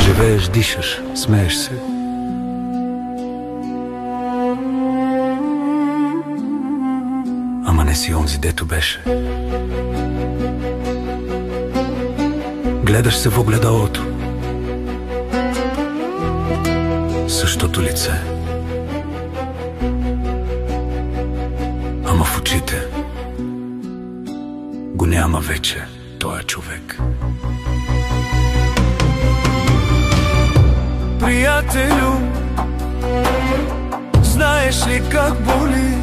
Живееш, дишаш, смееш се. Ама не си онзи, дето беше. Гледаш се в огледалото, същото лице, ама в очите го няма вече тоя човек. Приятелю, знаеш ли как боли,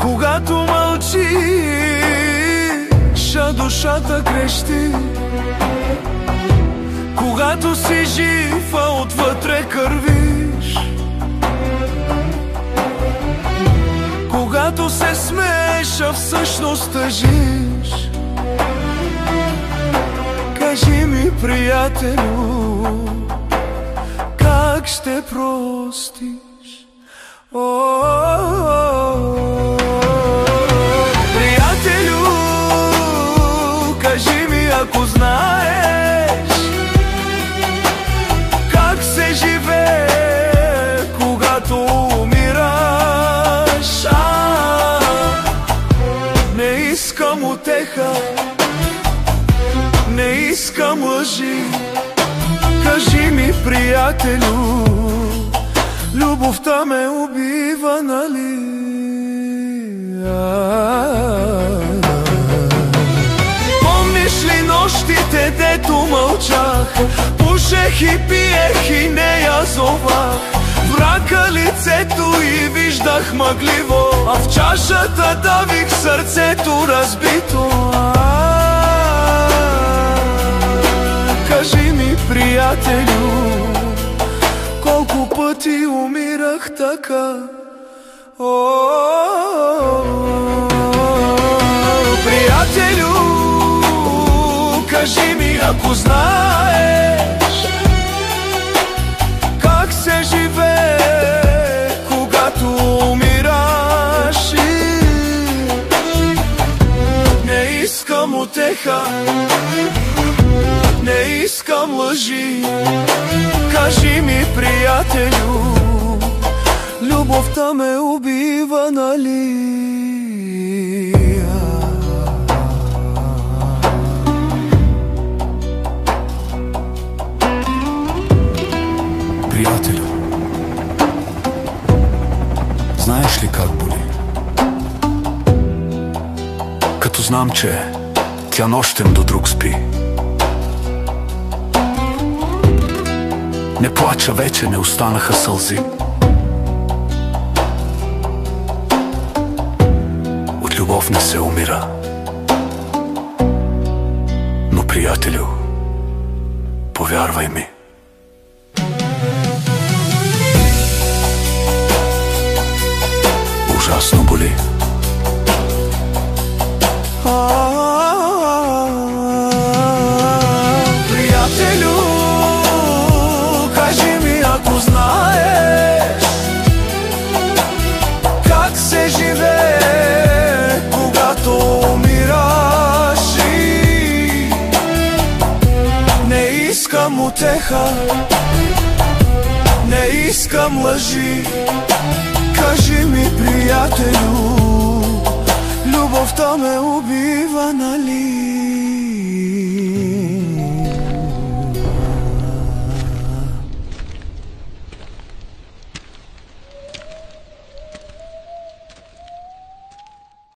когато мълчиш, а душата крещи? Когато си жив, а отвътре кървиш? Когато се смееш, а всъщност тъжиш? Кажи ми, приятелю, как ще простиш? Приятелю, кажи ми, ако знаеш как се живее, когато умираш. Не искам утеха, не искам лъжи. Кажи ми, приятелю, любовта ме убива, нали? Помниш ли нощите, дето мълчах, пушех и пиех и не я зовах? Врака лицето и виждах мъгливо, а в чашата давих сърцето разбито. Кажи ми, приятелю, колко пъти умирах така? Приятелю, кажи ми, ако знаеш как се живее, когато умираш. Не искам утеха, не искам лъжи. Кажи ми, приятелю, любовта ме убива, нали? Приятелю, знаеш ли как боли? Като знам, че тя нощем до друг спи. Не плача вече, не останаха сълзи. От любов не се умира. Но, приятелю, повярвай ми, ужасно боли. Приятелю, кажи ми, ако знаеш как се живее, когато умираш. Не искам утеха, не искам лъжи. Кажи ми, приятелю, любовта ме убива, нали?